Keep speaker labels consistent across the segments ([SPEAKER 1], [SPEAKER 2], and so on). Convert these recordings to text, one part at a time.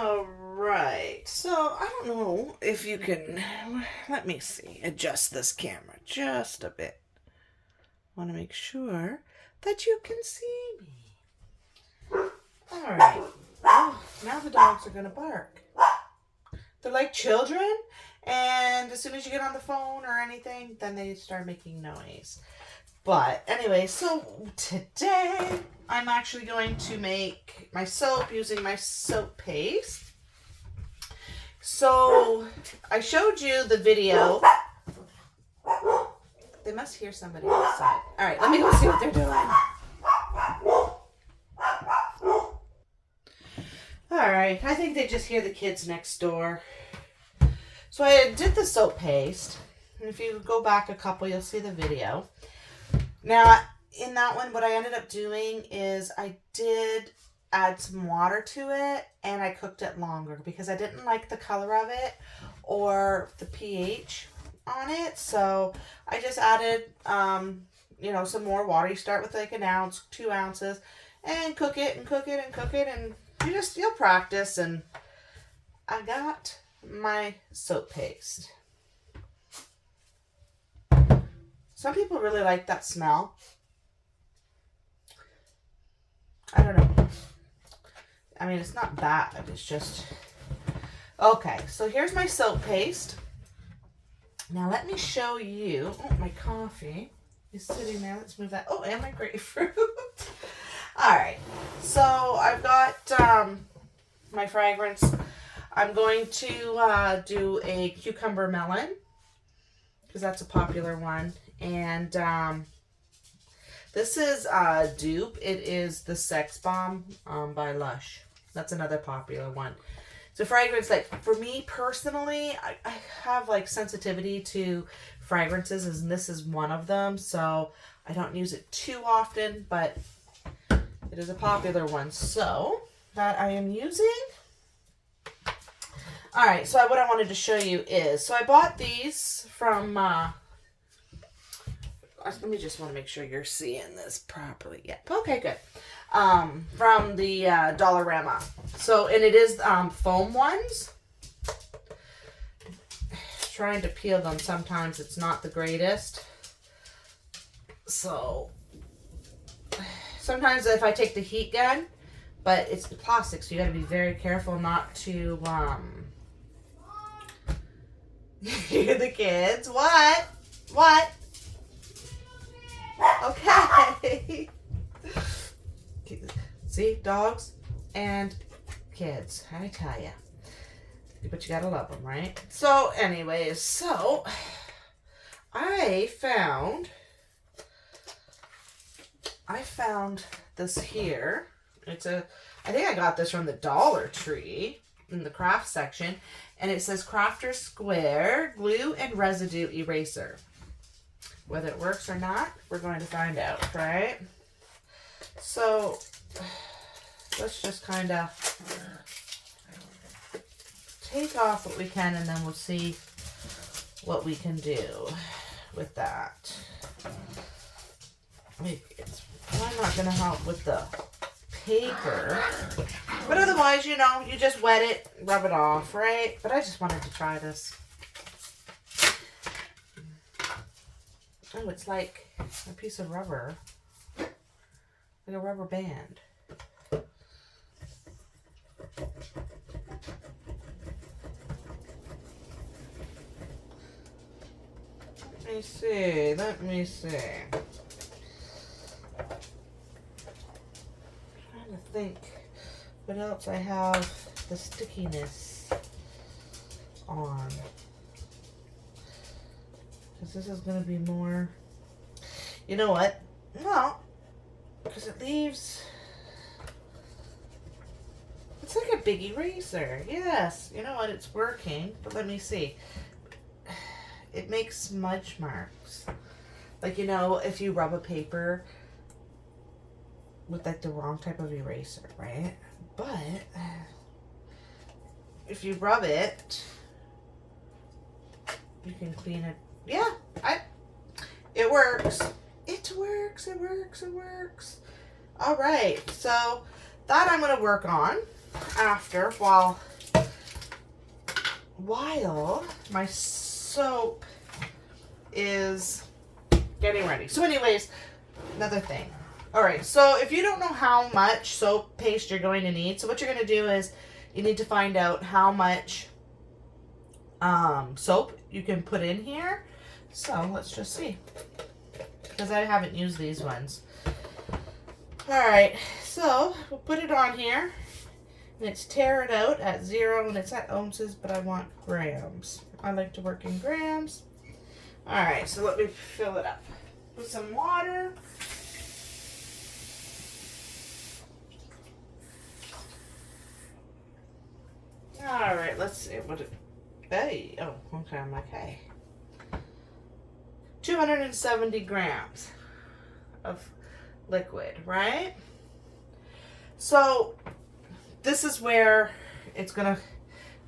[SPEAKER 1] All right, so I don't know if you can, let me see, adjust this camera just a bit. Want to make sure that you can see me. All right, oh, now the dogs are going to bark. They're like children, and as soon as you get on the phone or anything, then they start making noise. But anyway, so today I'm actually going to make my soap using my soap paste. So I showed you the video. They must hear somebody outside. All right, let me go see what they're doing. All right, I think they just hear the kids next door. So I did the soap paste. And if you go back a couple, you'll see the video. Now, in that one, what I ended up doing is I did add some water to it and I cooked it longer because I didn't like the color of it or the pH on it. So I just added, some more water. You start with like an ounce, 2 ounces, and cook it and cook it and cook it. And you'll practice. And I got my soap paste. Some people really like that smell. I don't know. I mean, it's not bad. It's just... Okay, so here's my soap paste. Now let me show you... Oh, my coffee is sitting there. Let's move that. Oh, and my grapefruit. All right. So I've got my fragrance. I'm going to do a cucumber melon because that's a popular one. And this is dupe. It is the Sex Bomb by Lush. That's another popular one. It's a fragrance that, for me personally, I have like sensitivity to fragrances, and this is one of them. So I don't use it too often, but it is a popular one. So that I am using. All right. So what I wanted to show you is, so I bought these from. Let me just want to make sure you're seeing this properly. Yeah. Okay, good. From the Dollarama. So, and it is foam ones. Trying to peel them sometimes, it's not the greatest. So, sometimes if I take the heat gun, but it's plastic, so you got to be very careful not to hear the kids. What? What? Okay. See, dogs and kids, I tell ya. But you gotta love them, right? So, anyways, so I found this here. I think I got this from the Dollar Tree in the craft section, and it says Crafter's Square Glue and Residue Eraser. Whether it works or not, we're going to find out, right? So, let's just kind of take off what we can, and then we'll see what we can do with that. It's probably not going to help with the paper. But otherwise, you just wet it, rub it off, right? But I just wanted to try this. Oh, it's like a piece of rubber. Like a rubber band. Let me see. I'm trying to think what else I have the stickiness on. Because this is going to be more... You know what? No. Because it leaves... It's like a big eraser. Yes. You know what? It's working. But let me see. It makes smudge marks. Like, if you rub a paper with like the wrong type of eraser, right? But if you rub it, you can clean it. Yeah, it works. It works. All right, so that I'm going to work on after while while my soap is getting ready. So anyways, another thing. All right, so if you don't know how much soap paste you're going to need, so what you're going to do is you need to find out how much soap you can put in here. So let's just see, because I haven't used these ones. All right, so we'll put it on here, and it's tear it out at 0, and it's at ounces, but I want grams. I like to work in grams. All right, so let me fill it up with some water. All right, let's see what it. Hey, oh, okay, I'm like, hey. 270 grams of liquid, right? So this is where it's gonna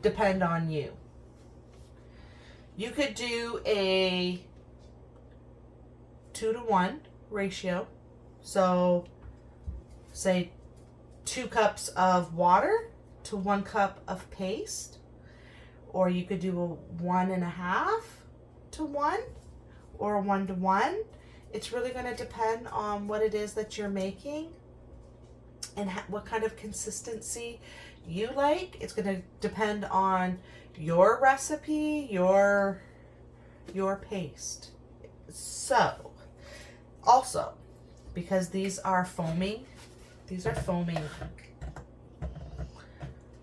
[SPEAKER 1] depend on you. You could do a 2-to-1 ratio. So say 2 cups of water to 1 cup of paste, or you could do a 1.5 to 1 or a 1-to-1. It's really going to depend on what it is that you're making and what kind of consistency you like. It's going to depend on your recipe, your paste. So also, because these are foaming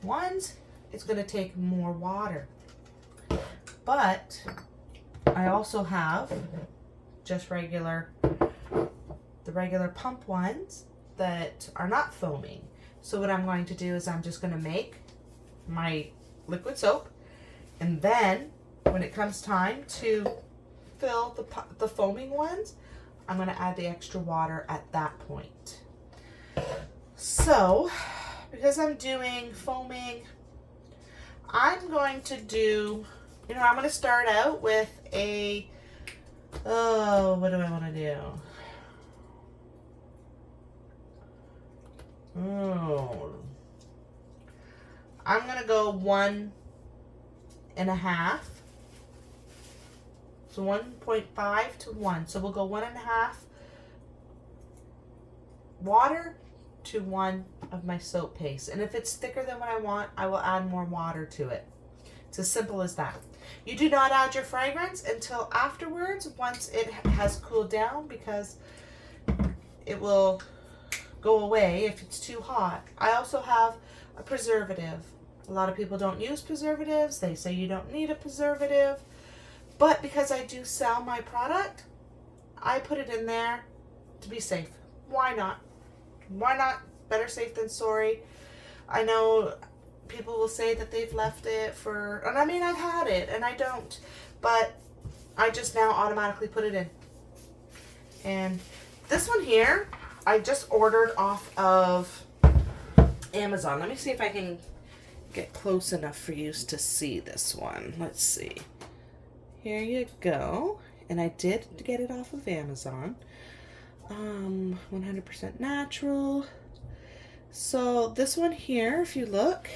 [SPEAKER 1] ones, it's going to take more water. But I also have just the regular pump ones that are not foaming. So what I'm going to do is I'm just going to make my liquid soap, and then when it comes time to fill the foaming ones, I'm going to add the extra water at that point. So because I'm doing foaming, I'm going to do, I'm going to start out with a, what do I want to do? I'm going to go 1.5. So 1.5 to 1. So we'll go 1.5 water to 1 of my soap paste. And if it's thicker than what I want, I will add more water to it. It's as simple as that. You do not add your fragrance until afterwards, once it has cooled down, because it will go away if it's too hot. I also have a preservative. A lot of people don't use preservatives. They say you don't need a preservative. But because I do sell my product, I put it in there to be safe. Why not? Why not? Better safe than sorry. I know people will say that they've left it for, and I mean, I've had it and I don't, but I just now automatically put it in. And this one here, I just ordered off of Amazon. Let me see if I can get close enough for you to see this one. Let's see. Here you go. And I did get it off of Amazon. 100% natural. So this one here, if you look,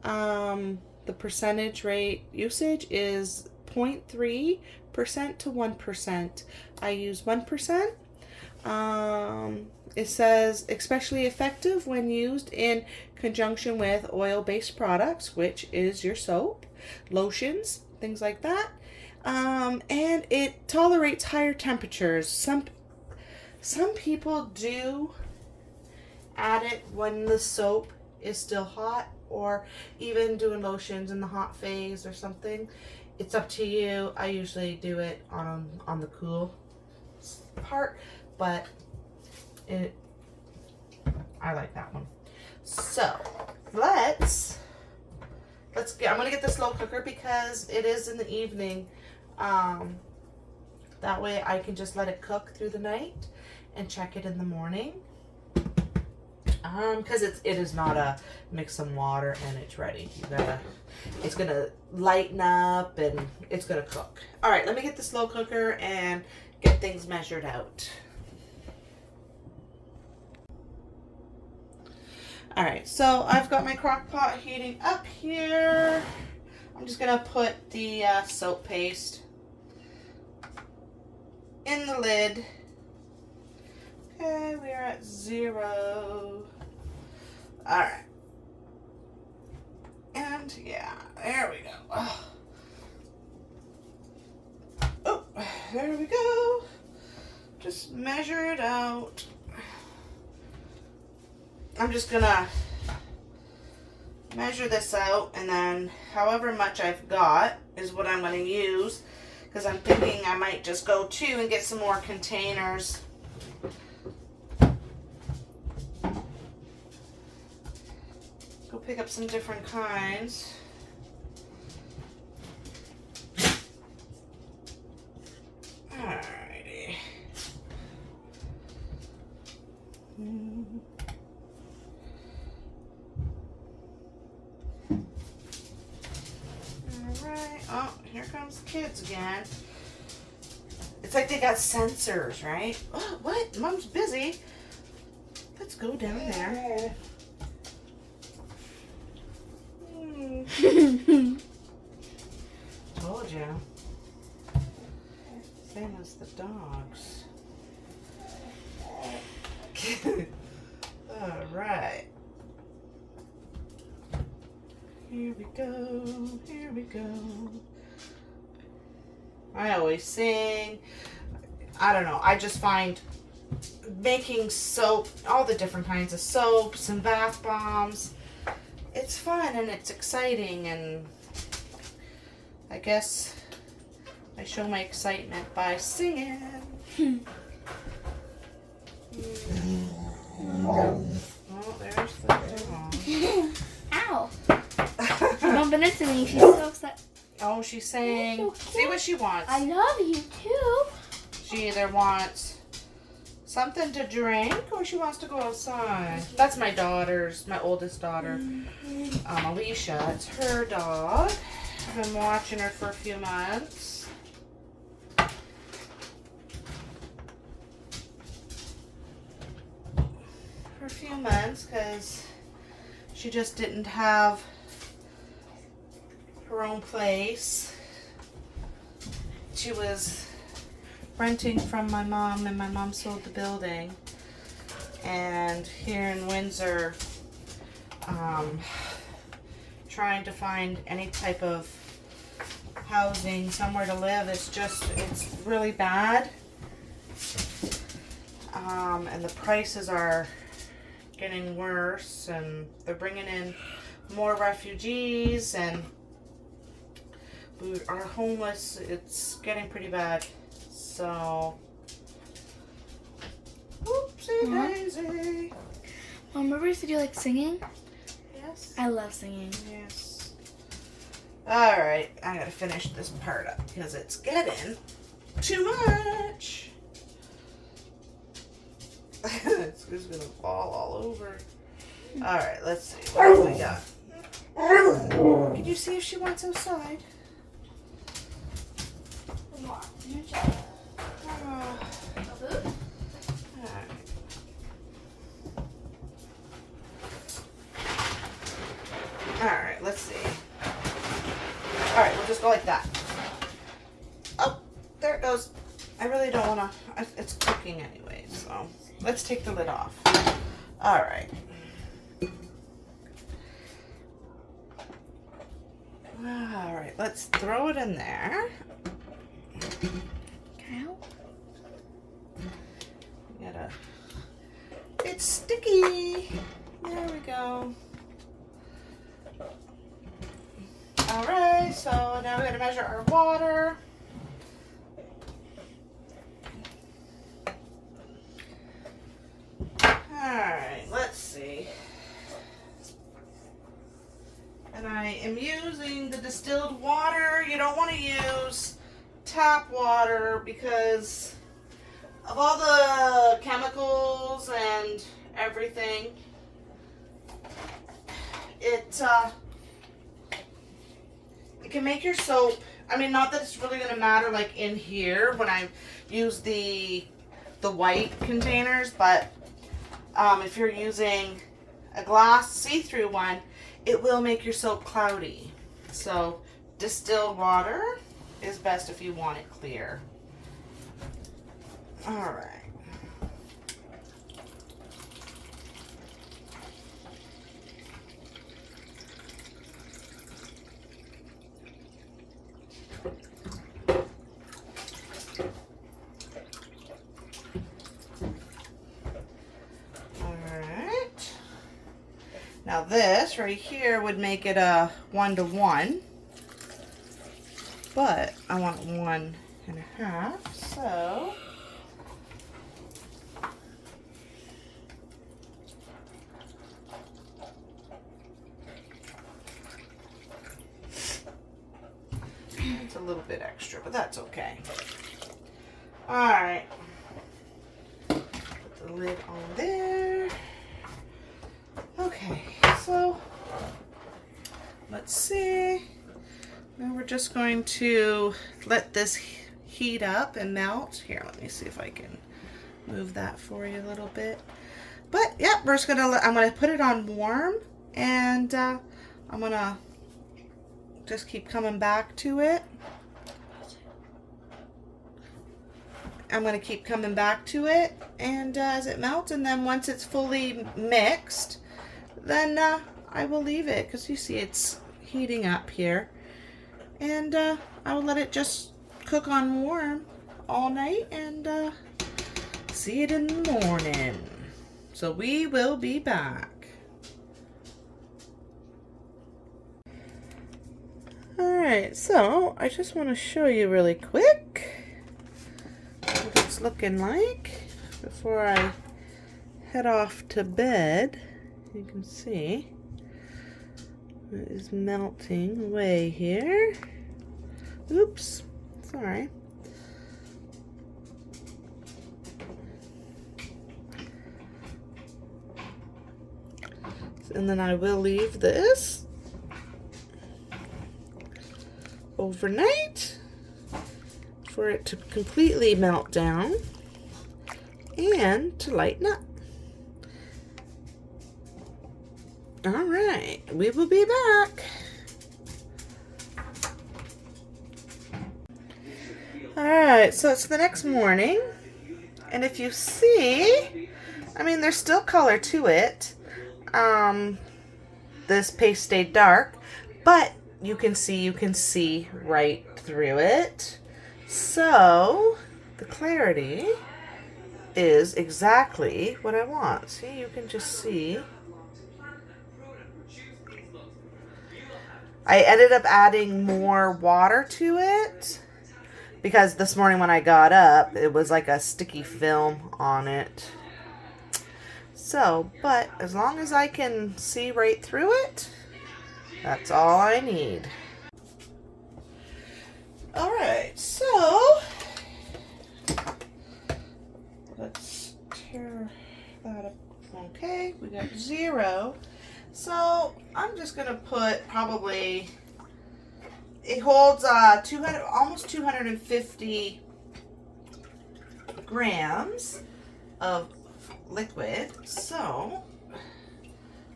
[SPEAKER 1] the percentage rate usage is 0.3% to 1%. I use 1%. It says especially effective when used in conjunction with oil-based products, which is your soap, lotions, things like that. And it tolerates higher temperatures. Some people do add it when the soap is still hot, or even doing lotions in the hot phase or something. It's up to you. I usually do it on the cool part, but I like that one. So let's get, I'm gonna get the slow cooker because it is in the evening. That way I can just let it cook through the night and check it in the morning. Because it is not a mix some water and it's ready. It's gonna lighten up and it's gonna cook. All right, let me get the slow cooker and get things measured out. All right, so I've got my crock pot heating up here. I'm just going to put the soap paste in the lid. Okay, we are at 0. Alright. And yeah, there we go. Oh, there we go. Just measure it out. I'm just gonna measure this out, and then however much I've got is what I'm gonna use, because I'm thinking I might just go 2 and get some more containers. Go pick up some different kinds. Alrighty. Alright. Oh, here comes the kids again. It's like they got sensors, right? Oh, what? Mom's busy. Let's go down there. Told you. Same as the dogs. Alright. Here we go. Here we go. I always sing. I don't know. I just find making soap, all the different kinds of soaps and bath bombs, it's fun and it's exciting, and I guess I show my excitement by singing. Oh, there's the dog.
[SPEAKER 2] Ow! Bumping into me. She's so upset.
[SPEAKER 1] Oh, she's saying, so see what she wants.
[SPEAKER 2] I love you too.
[SPEAKER 1] She either wants something to drink or she wants to go outside. That's my oldest daughter, Alicia. It's her dog. I've been watching her for a few months. Because she just didn't have her own place. She was renting from my mom, and my mom sold the building. And here in Windsor, trying to find any type of housing, somewhere to live, it's really bad. And the prices are getting worse, and they're bringing in more refugees, and we are homeless. It's getting pretty bad. So, whoopsie daisy.
[SPEAKER 2] Mom, remember you said you like singing?
[SPEAKER 1] Yes.
[SPEAKER 2] I love singing.
[SPEAKER 1] Yes. Alright, I gotta finish this part up because it's getting too much. It's just gonna fall all over. Alright, let's see. What do we got? Can you see if she wants outside? Alright, let's see. Alright, we'll just go like that. Oh, there it goes. I really don't want to. It's cooking anyway, so let's take the lid off. Alright. Alright, let's throw it in there.
[SPEAKER 2] Can I help?
[SPEAKER 1] It's sticky. There we go. Alright, so now we gotta measure our water. Alright, let's see. And I am using the distilled water. You don't want to use tap water because of all the chemicals and everything. It can make your soap, I mean, not that it's really going to matter like in here when I use the white containers, but if you're using a glass see-through one, it will make your soap cloudy. So distilled water is best if you want it clear. All right. Now this right here would make it a 1-to-1, but I want 1.5, so it's a little bit extra, but that's okay. All right, put the lid on there. Okay, so let's see. Now we're just going to let this heat up and melt. Here, let me see if I can move that for you a little bit. But yeah, we're just gonna I'm gonna put it on warm, and I'm gonna just keep coming back to it. I'm gonna keep coming back to it, and as it melts, and then once it's fully mixed, then I will leave it, because you see it's heating up here, and I will let it just cook on warm all night, and see it in the morning. So we will be back. Alright, so I just want to show you really quick what it's looking like before I head off to bed. You can see it is melting away here. Oops, sorry. And then I will leave this overnight for it to completely melt down and to lighten up. All right, we will be back. All right, so it's the next morning, and if you see, I mean, there's still color to it. This paste stayed dark, but you can see right through it. So the clarity is exactly what I want. See, you can just see. I ended up adding more water to it because this morning when I got up, it was like a sticky film on it. So, but as long as I can see right through it, that's all I need. All right, so let's tear that up. Okay, we got 0. So I'm just gonna put probably, it holds 200, almost 250 grams of liquid. So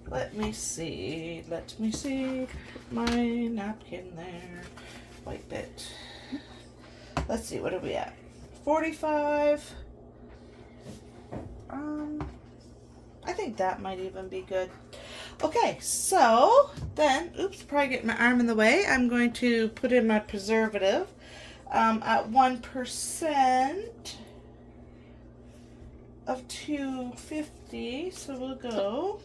[SPEAKER 1] let me see, put my napkin there, wipe it. Let's see, what are we at? 45. I think that might even be good. Okay, so then, oops, probably getting my arm in the way. I'm going to put in my preservative at 1% of 250. So we'll go,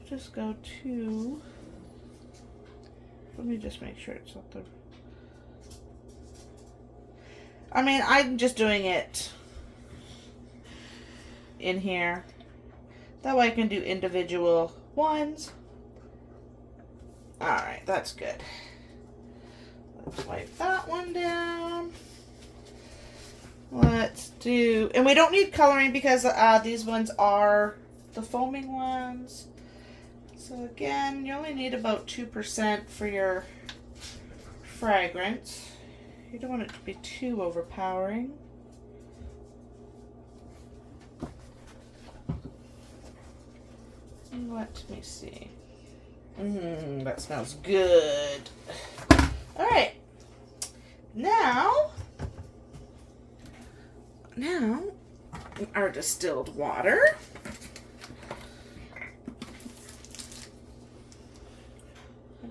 [SPEAKER 1] just go to, let me just make sure it's not the, I mean, I'm just doing it in here. That way I can do individual ones. Alright, that's good. Let's wipe that one down. Let's do, and we don't need coloring because these ones are the foaming ones. So again, you only need about 2% for your fragrance. You don't want it to be too overpowering. Let me see. That smells good. All right. Now our distilled water.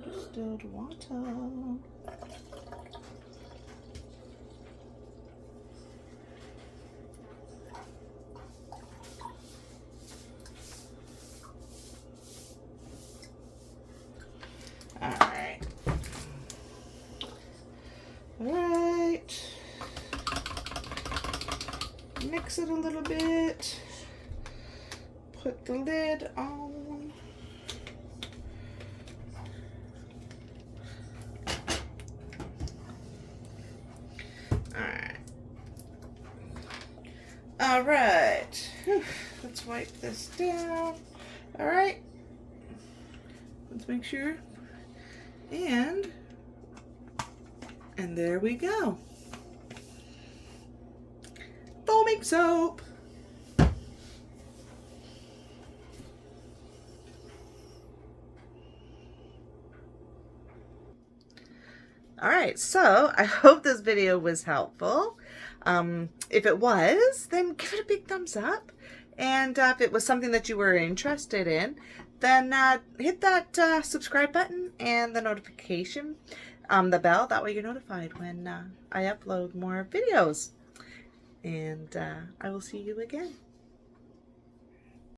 [SPEAKER 1] Distilled water. Alright. Mix it a little bit. Put the lid on. Alright. Let's wipe this down. Alright. Let's make sure. And there we go. Foaming soap. Alright, so I hope this video was helpful. If it was, then give it a big thumbs up. And if it was something that you were interested in, then hit that subscribe button and the notification, the bell. That way you're notified when I upload more videos. And I will see you again.